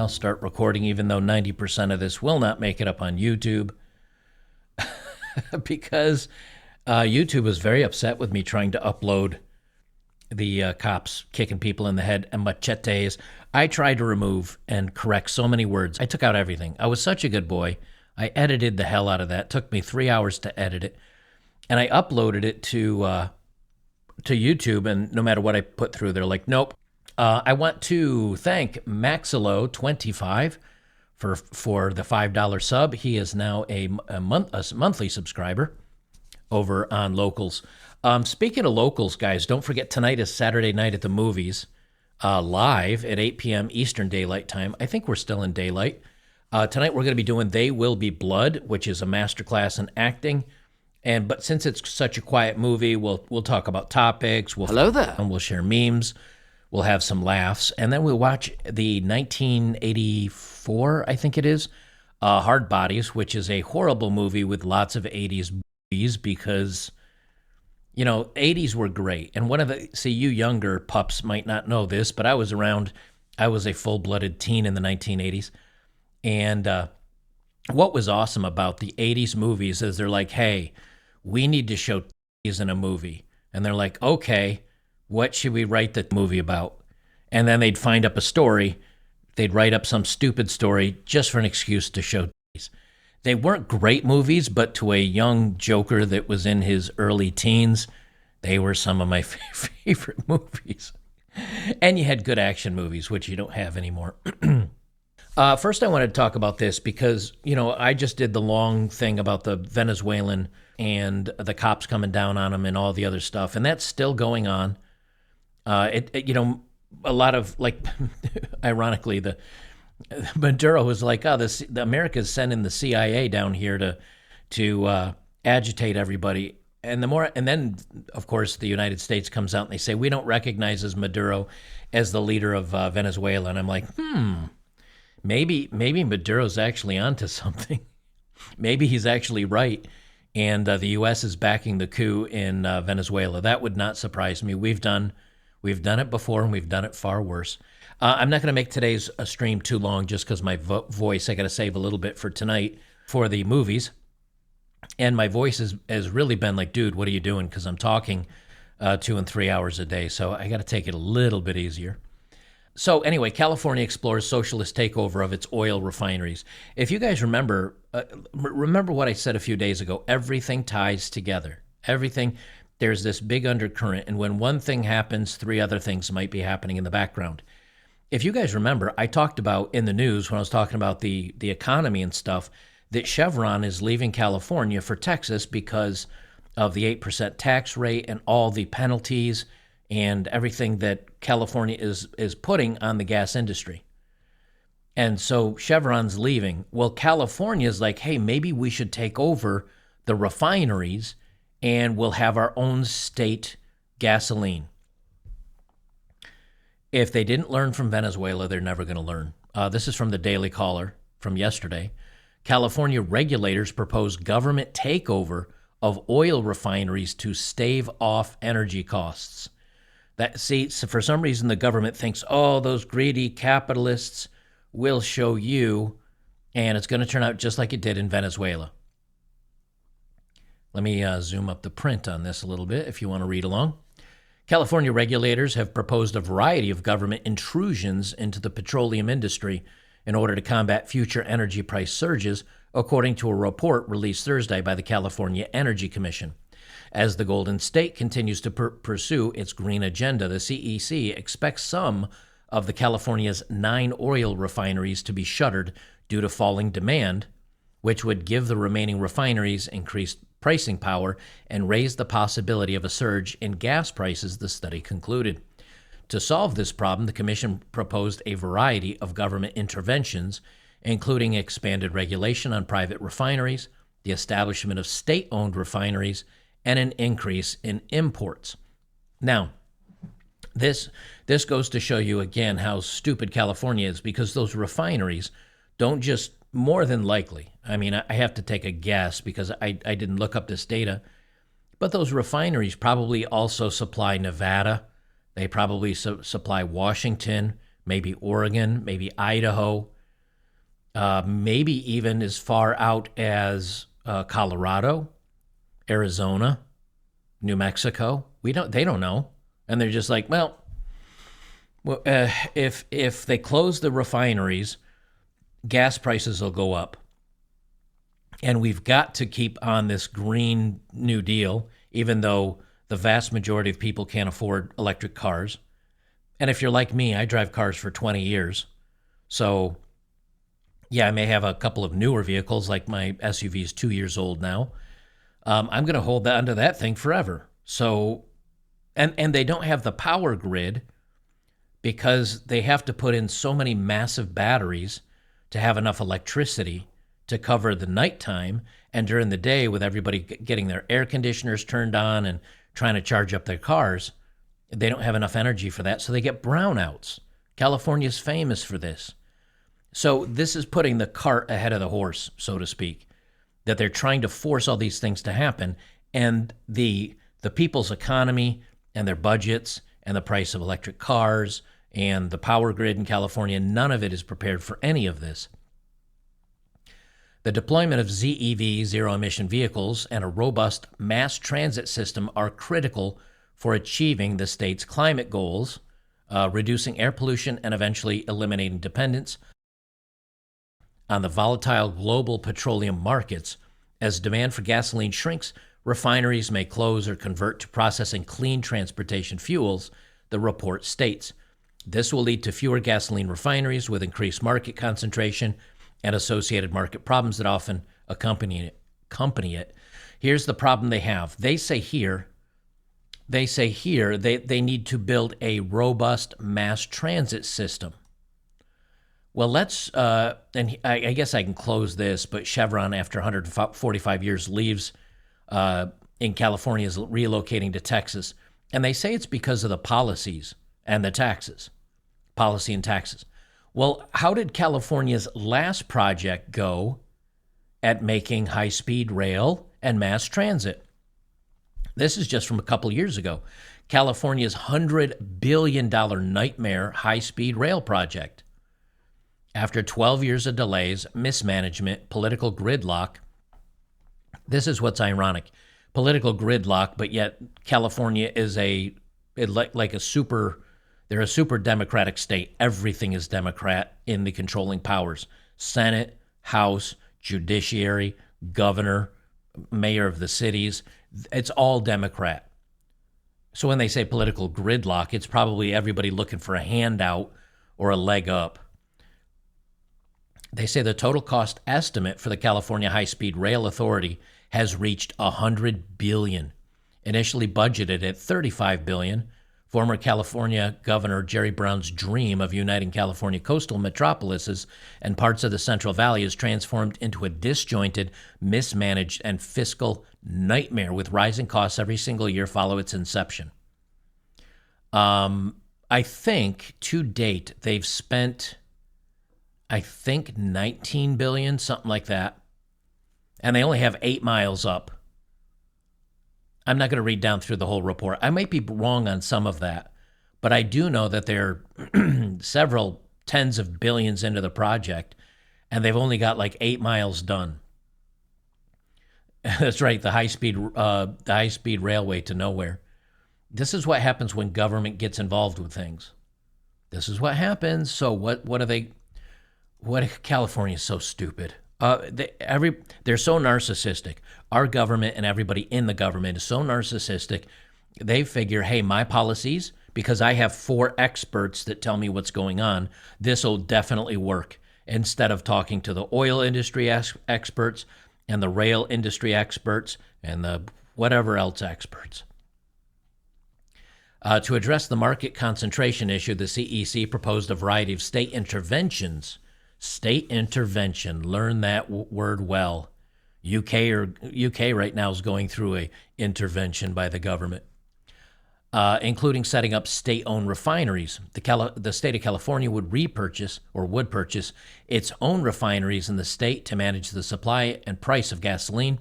I'll start recording, even though 90% of this will not make it up on YouTube because YouTube was very upset with me trying to upload the cops kicking people in the head and machetes. I tried to remove and correct so many words. I took out everything. I was such a good boy. I edited the hell out of that. It took me 3 hours to edit it. And I uploaded it to YouTube, and no matter what I put through, they're like, nope. I want to thank Maxilo25 for the $5 sub. He is now a monthly subscriber over on Locals. Speaking of Locals, guys, don't forget tonight is Saturday night at the movies, live at 8 p.m. Eastern Daylight Time. I think we're still in daylight. Tonight we're going to be doing They Will Be Blood, which is a masterclass in acting. But since it's such a quiet movie, we'll talk about topics. Hello there. And we'll share memes. We'll have some laughs. And then we'll watch the 1984, I think it is, Hard Bodies, which is a horrible movie with lots of 80s movies because, 80s were great. And you younger pups might not know this, but I was a full-blooded teen in the 1980s. And what was awesome about the 80s movies is they're like, hey, we need to show titties in a movie. And they're like, okay, what should we write the movie about? And then they'd find up a story. They'd write up some stupid story just for an excuse to show titties. They weren't great movies, but to a young joker that was in his early teens, they were some of my favorite movies. And you had good action movies, which you don't have anymore. First, I wanted to talk about this because, I just did the long thing about the Venezuelan and the cops coming down on them and all the other stuff, and that's still going on. A lot of, ironically, the Maduro was like, the America's sending the CIA down here to agitate everybody. And then, of course, the United States comes out and they say, we don't recognize as Maduro as the leader of Venezuela. And I'm like, maybe Maduro's actually onto something. Maybe he's actually right. And the U.S. is backing the coup in Venezuela. That would not surprise me. We've done it before, and we've done it far worse. I'm not going to make today's stream too long just because my voice, I got to save a little bit for tonight for the movies. And my voice has really been like, dude, what are you doing? Because I'm talking 2 and 3 hours a day. So I got to take it a little bit easier. So anyway, California explores socialist takeover of its oil refineries. If you guys remember what I said a few days ago, everything ties together. Everything, there's this big undercurrent, and when one thing happens, 3 other things might be happening in the background. If you guys remember, I talked about in the news when I was talking about the economy and stuff, that Chevron is leaving California for Texas because of the 8% tax rate and all the penalties and everything that California is putting on the gas industry. And so Chevron's leaving. Well, California's like, hey, maybe we should take over the refineries and we'll have our own state gasoline. If they didn't learn from Venezuela, they're never going to learn. This is from the Daily Caller from yesterday. California regulators propose government takeover of oil refineries to stave off energy costs. So for some reason, the government thinks, those greedy capitalists will show you, and it's going to turn out just like it did in Venezuela. Let me zoom up the print on this a little bit if you want to read along. California regulators have proposed a variety of government intrusions into the petroleum industry in order to combat future energy price surges, according to a report released Thursday by the California Energy Commission. As the Golden State continues to pursue its green agenda, the CEC expects some of the California's 9 oil refineries to be shuttered due to falling demand, which would give the remaining refineries increased pricing power and raise the possibility of a surge in gas prices, the study concluded. To solve this problem, the commission proposed a variety of government interventions, including expanded regulation on private refineries, the establishment of state-owned refineries, and an increase in imports. Now, this goes to show you again how stupid California is, because those refineries don't just, more than likely, I mean, I have to take a guess because I didn't look up this data, but those refineries probably also supply Nevada. They probably supply Washington, maybe Oregon, maybe Idaho, maybe even as far out as Colorado, Arizona, New Mexico. They don't know, and they're just like, well, if they close the refineries, gas prices will go up, and we've got to keep on this Green New Deal, even though the vast majority of people can't afford electric cars. And if you're like me, I drive cars for 20 years, so yeah, I may have a couple of newer vehicles, like my SUV is 2 years old now. I'm going to hold on to that thing forever. So, and they don't have the power grid because they have to put in so many massive batteries to have enough electricity to cover the nighttime. And during the day, with everybody getting their air conditioners turned on and trying to charge up their cars, they don't have enough energy for that. So they get brownouts. California's famous for this. So this is putting the cart ahead of the horse, so to speak, that they're trying to force all these things to happen. And the people's economy and their budgets and the price of electric cars and the power grid in California, none of it is prepared for any of this. The deployment of ZEV, zero-emission vehicles, and a robust mass transit system are critical for achieving the state's climate goals, reducing air pollution, and eventually eliminating dependence on the volatile global petroleum markets. As demand for gasoline shrinks, refineries may close or convert to processing clean transportation fuels, the report states. This will lead to fewer gasoline refineries with increased market concentration and associated market problems that often accompany it. Here's the problem they have. They say here they need to build a robust mass transit system. Well, let's, and I guess I can close this, but Chevron, after 145 years, leaves in California, is relocating to Texas. And they say it's because of the policies and the taxes, policy and taxes. Well, how did California's last project go at making high-speed rail and mass transit? This is just from a couple years ago. California's $100 billion nightmare high-speed rail project. After 12 years of delays, mismanagement, political gridlock, this is what's ironic. Political gridlock, but yet California is like a super, they're a super democratic state. Everything is Democrat in the controlling powers. Senate, House, judiciary, governor, mayor of the cities, it's all Democrat. So when they say political gridlock, it's probably everybody looking for a handout or a leg up. They say the total cost estimate for the California High-Speed Rail Authority has reached $100 billion, initially budgeted at $35 billion. Former California Governor Jerry Brown's dream of uniting California coastal metropolises and parts of the Central Valley is transformed into a disjointed, mismanaged, and fiscal nightmare with rising costs every single year follow its inception. I think to date they've spent, I think, $19 billion, something like that. And they only have 8 miles up. I'm not going to read down through the whole report. I might be wrong on some of that, but I do know that they're several tens of billions into the project, and they've only got like 8 miles done. That's right, the high-speed railway to nowhere. This is what happens when government gets involved with things. This is what happens. So what are they? What California is so stupid. They're so narcissistic. Our government and everybody in the government is so narcissistic. They figure, hey, my policies, because I have 4 experts that tell me what's going on, this will definitely work. Instead of talking to the oil industry experts and the rail industry experts and the whatever else experts. To address the market concentration issue, the CEC proposed a variety of state interventions. State intervention. Learn that word well. UK right now is going through a intervention by the government, including setting up state-owned refineries. The state of California would purchase its own refineries in the state to manage the supply and price of gasoline,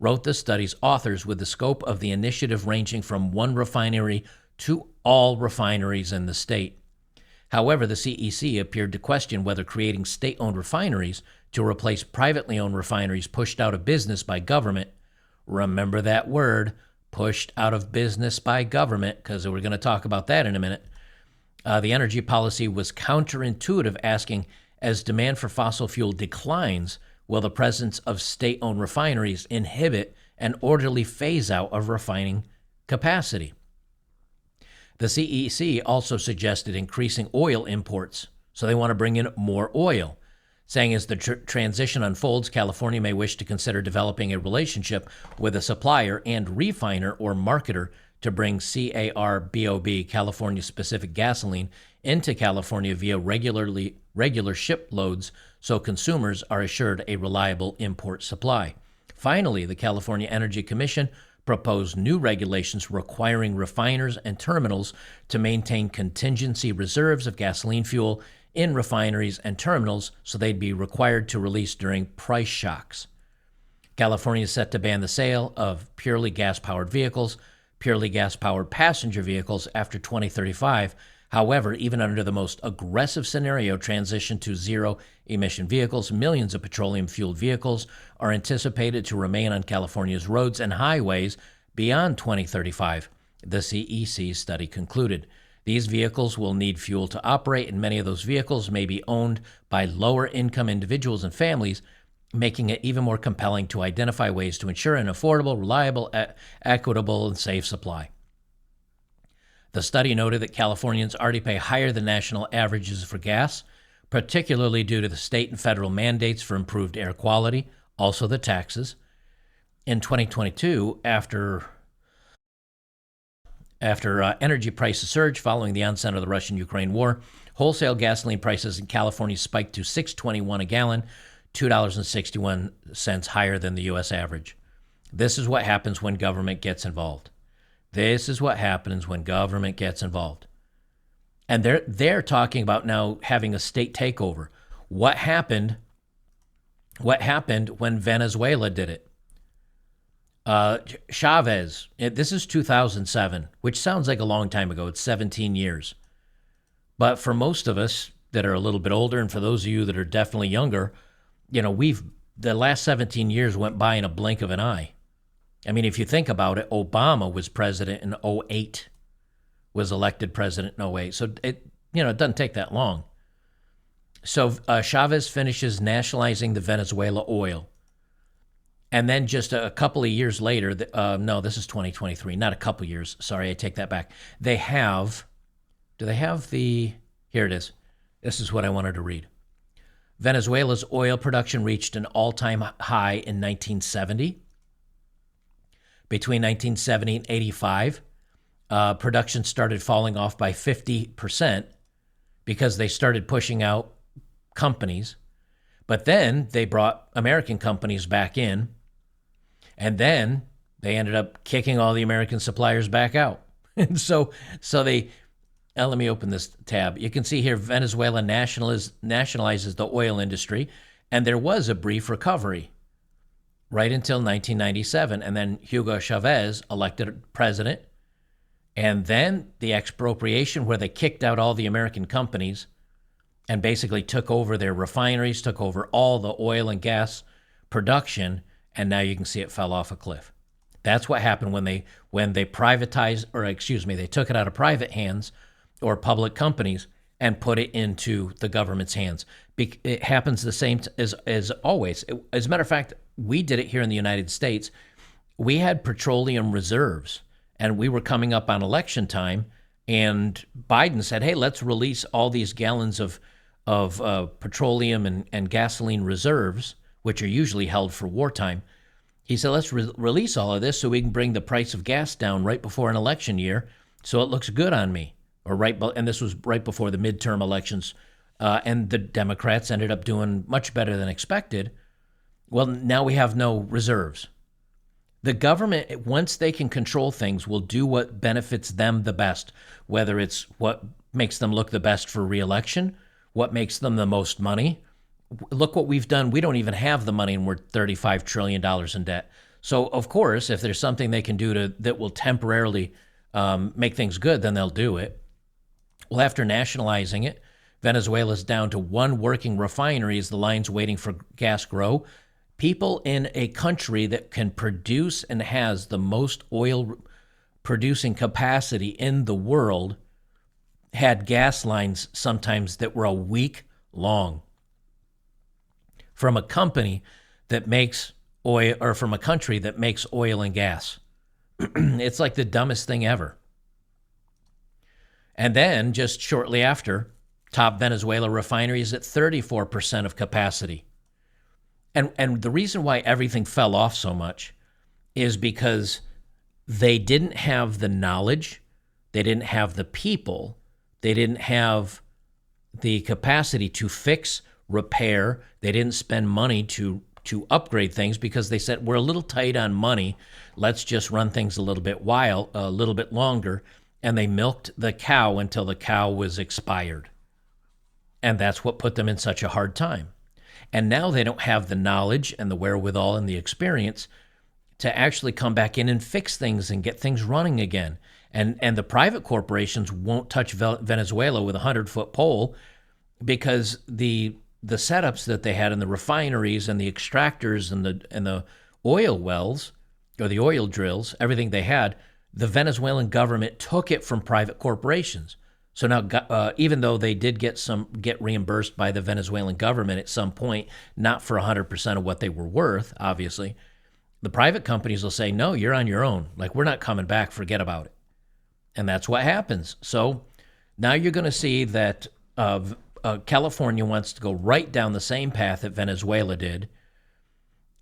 wrote the study's authors, with the scope of the initiative ranging from one refinery to all refineries in the state. However, the CEC appeared to question whether creating state-owned refineries to replace privately owned refineries pushed out of business by government. Remember that word, pushed out of business by government, because we're going to talk about that in a minute. The energy policy was counterintuitive, asking, as demand for fossil fuel declines, will the presence of state-owned refineries inhibit an orderly phase-out of refining capacity? The CEC also suggested increasing oil imports, so they want to bring in more oil, saying as the transition unfolds, California may wish to consider developing a relationship with a supplier and refiner or marketer to bring CARBOB, California-specific gasoline, into California via regular ship loads so consumers are assured a reliable import supply. Finally, the California Energy Commission proposed new regulations requiring refiners and terminals to maintain contingency reserves of gasoline fuel in refineries and terminals so they'd be required to release during price shocks. California is set to ban the sale of purely gas-powered vehicles, purely gas-powered passenger vehicles after 2035. However, even under the most aggressive scenario, transition to zero-emission vehicles, millions of petroleum-fueled vehicles are anticipated to remain on California's roads and highways beyond 2035, the CEC study concluded. These vehicles will need fuel to operate, and many of those vehicles may be owned by lower-income individuals and families, making it even more compelling to identify ways to ensure an affordable, reliable, equitable, and safe supply. The study noted that Californians already pay higher than national averages for gas, particularly due to the state and federal mandates for improved air quality, also the taxes. In 2022, after energy prices surged following the onset of the Russian-Ukraine war, wholesale gasoline prices in California spiked to $6.21 a gallon, $2.61 higher than the U.S. average. This is what happens when government gets involved. This is what happens when government gets involved. And they're talking about now having a state takeover. What happened when Venezuela did it? Chavez, this is 2007, which sounds like a long time ago. It's 17 years. But for most of us that are a little bit older, and for those of you that are definitely younger, the last 17 years went by in a blink of an eye. I mean, if you think about it, Obama was president in 2008, was elected president in 2008. So it doesn't take that long. So Chavez finishes nationalizing the Venezuela oil. And then just a couple of years later, no, this is 2023, not a couple of years. Sorry, I take that back. Do they have here it is. This is what I wanted to read. Venezuela's oil production reached an all-time high in 1970. Between 1970 and 85, production started falling off by 50% because they started pushing out companies. But then they brought American companies back in, and then they ended up kicking all the American suppliers back out. And so they, let me open this tab. You can see here Venezuela nationalizes the oil industry, and there was a brief recovery right until 1997, and then Hugo Chavez elected president, and then the expropriation where they kicked out all the American companies and basically took over their refineries, took over all the oil and gas production, and now you can see it fell off a cliff. That's what happened when they privatized, they took it out of private hands or public companies and put it into the government's hands. It happens the same as always. As a matter of fact, we did it here in the United States. We had petroleum reserves, and we were coming up on election time, and Biden said, hey, let's release all these gallons of petroleum and gasoline reserves, which are usually held for wartime. He said, let's release all of this so we can bring the price of gas down right before an election year so it looks good on me. And this was right before the midterm elections, and the Democrats ended up doing much better than expected. Well, now we have no reserves. The government, once they can control things, will do what benefits them the best, whether it's what makes them look the best for re-election, what makes them the most money. Look what we've done. We don't even have the money, and we're $35 trillion in debt. So, of course, if there's something they can do that will temporarily make things good, then they'll do it. Well, after nationalizing it, Venezuela's down to one working refinery as the lines waiting for gas grow. People in a country that can produce and has the most oil producing capacity in the world had gas lines sometimes that were a week long from a company that makes oil, or from a country that makes oil and gas. It's like the dumbest thing ever. And then just shortly after, top Venezuela refinery is at 34% of capacity. And the reason why everything fell off so much is because they didn't have the knowledge, they didn't have the people, they didn't have the capacity to fix, repair. They didn't spend money to upgrade things because they said, we're a little tight on money. Let's just run things a little bit longer. And they milked the cow until the cow was expired. And that's what put them in such a hard time. And now they don't have the knowledge and the wherewithal and the experience to actually come back in and fix things and get things running again. And the private corporations won't touch Venezuela with a 100-foot pole because the setups that they had in the refineries and the extractors and the oil wells or the oil drills, everything they had, the Venezuelan government took it from private corporations. So now, even though they did get reimbursed by the Venezuelan government at some point, not for 100% of what they were worth, obviously, the private companies will say, no, you're on your own. Like, we're not coming back. Forget about it. And that's what happens. So now you're going to see that California wants to go right down the same path that Venezuela did,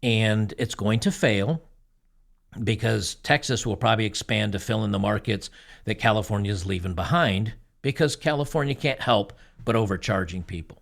and it's going to fail because Texas will probably expand to fill in the markets that California is leaving behind because California can't help but overcharging people.